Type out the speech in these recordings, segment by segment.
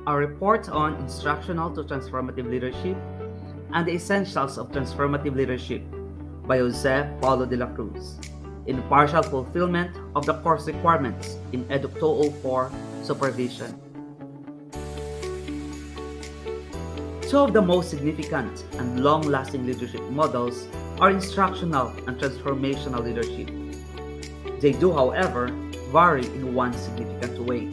a report on Instructional to Transformative Leadership and the Essentials of Transformative Leadership by Jose Paulo de la Cruz, in partial fulfillment of the course requirements in EDUC 204 supervision. Two of the most significant and long-lasting leadership models are instructional and transformational leadership. They do, however, vary in one significant way.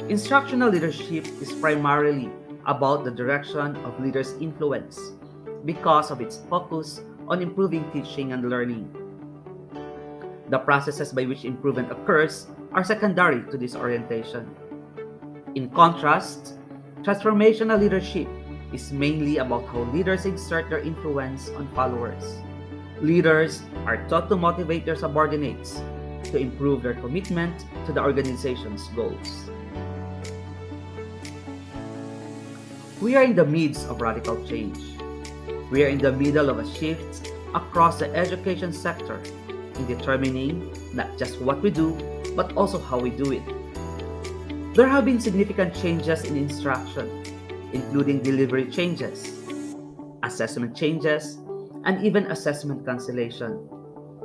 Instructional leadership is primarily about the direction of leaders' influence because of its focus on improving teaching and learning. The processes by which improvement occurs are secondary to this orientation. In contrast, transformational leadership is mainly about how leaders exert their influence on followers. Leaders are taught to motivate their subordinates to improve their commitment to the organization's goals. We are in the midst of radical change. We are in the middle of a shift across the education sector in determining not just what we do, but also how we do it. There have been significant changes in instruction, including delivery changes, assessment changes, and even assessment cancellation.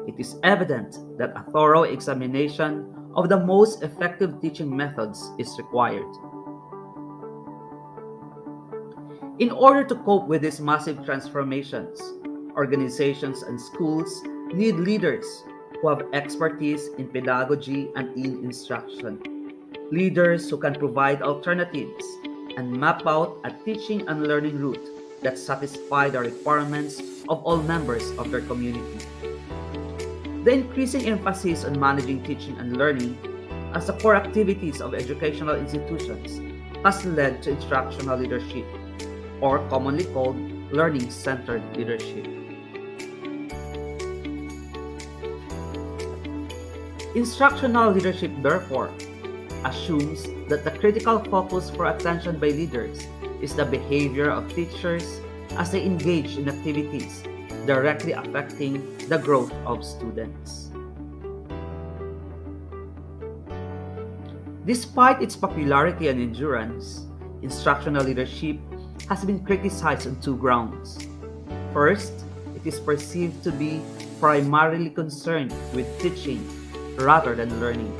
It is evident that a thorough examination of the most effective teaching methods is required. In order to cope with these massive transformations, organizations and schools need leaders who have expertise in pedagogy and in instruction. Leaders who can provide alternatives and map out a teaching and learning route that satisfy the requirements of all members of their community. The increasing emphasis on managing teaching and learning as the core activities of educational institutions has led to instructional leadership, or commonly called learning-centered leadership. Instructional leadership, therefore, assumes that the critical focus for attention by leaders is the behavior of teachers as they engage in activities directly affecting the growth of students. Despite its popularity and endurance, instructional leadership has been criticized on two grounds. First, it is perceived to be primarily concerned with teaching rather than learning.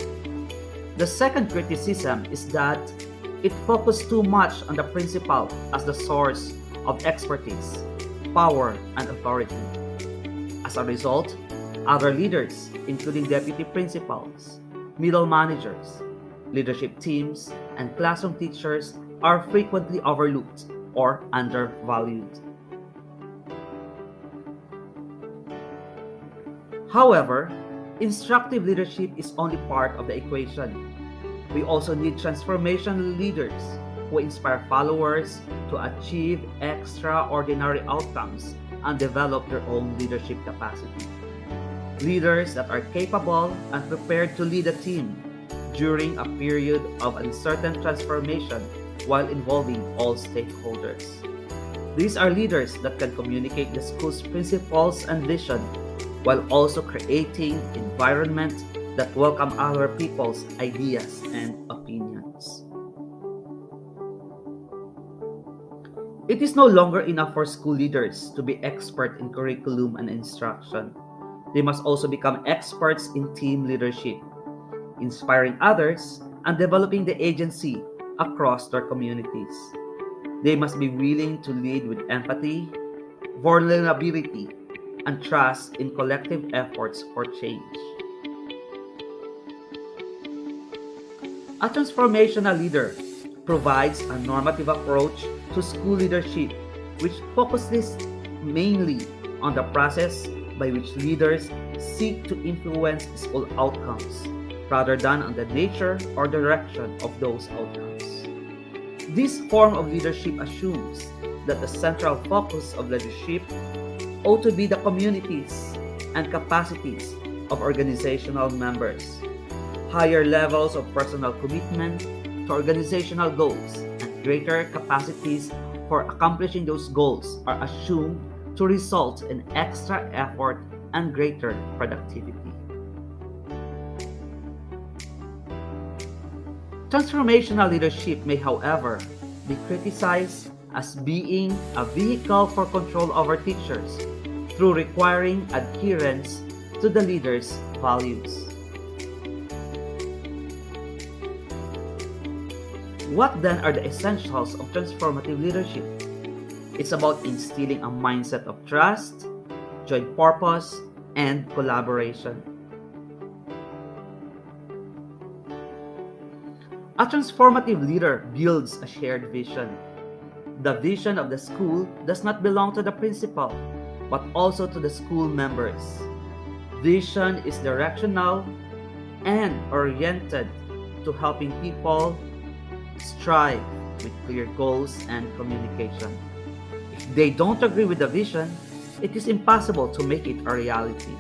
The second criticism is that it focused too much on the principal as the source of expertise, power, and authority. As a result, other leaders, including deputy principals, middle managers, leadership teams, and classroom teachers, are frequently overlooked or undervalued. However, instructive leadership is only part of the equation. We also need transformational leaders who inspire followers to achieve extraordinary outcomes and develop their own leadership capacity. Leaders that are capable and prepared to lead a team during a period of uncertain transformation while involving all stakeholders. These are leaders that can communicate the school's principles and vision while also creating environment that welcome other people's ideas and opinions. It is no longer enough for school leaders to be expert in curriculum and instruction. They must also become experts in team leadership, inspiring others and developing the agency across their communities. They must be willing to lead with empathy, vulnerability, and trust in collective efforts for change. A transformational leader provides a normative approach to school leadership which focuses mainly on the process by which leaders seek to influence school outcomes rather than on the nature or direction of those outcomes. This form of leadership assumes that the central focus of leadership ought to be the communities and capacities of organizational members. Higher levels of personal commitment to organizational goals and greater capacities for accomplishing those goals are assumed to result in extra effort and greater productivity. Transformational leadership may, however, be criticized as being a vehicle for control over teachers through requiring adherence to the leader's values. What then are the essentials of transformative leadership? It's about instilling a mindset of trust, joint purpose, and collaboration. A transformative leader builds a shared vision. The vision of the school does not belong to the principal, but also to the school members. Vision is directional and oriented to helping people strive with clear goals and communication. If they don't agree with the vision, it is impossible to make it a reality.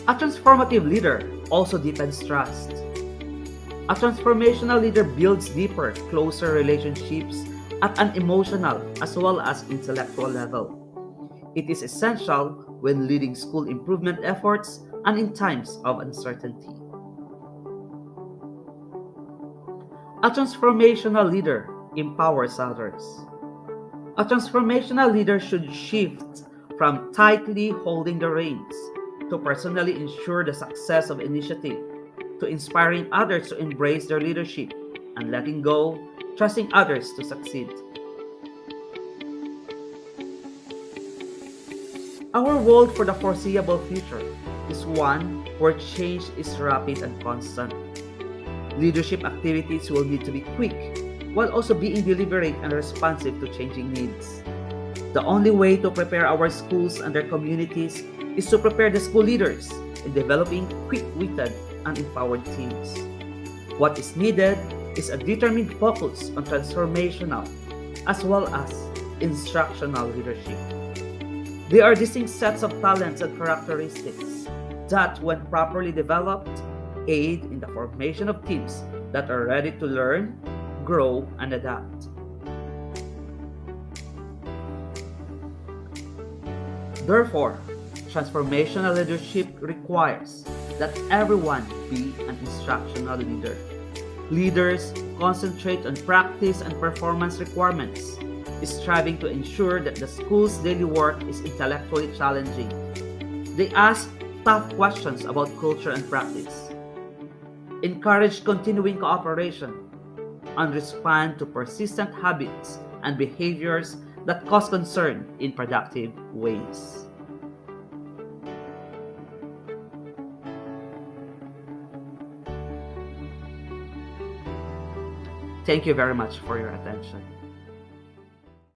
A transformative leader also deepens trust. A transformational leader builds deeper, closer relationships at an emotional as well as intellectual level. It is essential when leading school improvement efforts and in times of uncertainty. A transformational leader empowers others. A transformational leader should shift from tightly holding the reins to personally ensure the success of initiative, to inspiring others to embrace their leadership and letting go, trusting others to succeed. Our world for the foreseeable future is one where change is rapid and constant. Leadership activities will need to be quick while also being deliberate and responsive to changing needs. The only way to prepare our schools and their communities is to prepare the school leaders in developing quick-witted and empowered teams. What is needed is a determined focus on transformational as well as instructional leadership. They are distinct sets of talents and characteristics that, when properly developed, aid in the formation of teams that are ready to learn, grow, and adapt. Therefore, transformational leadership requires that everyone be an instructional leader. Leaders concentrate on practice and performance requirements, striving to ensure that the school's daily work is intellectually challenging. They ask tough questions about culture and practice, encourage continuing cooperation, and respond to persistent habits and behaviors that cause concern in productive ways. Thank you very much for your attention.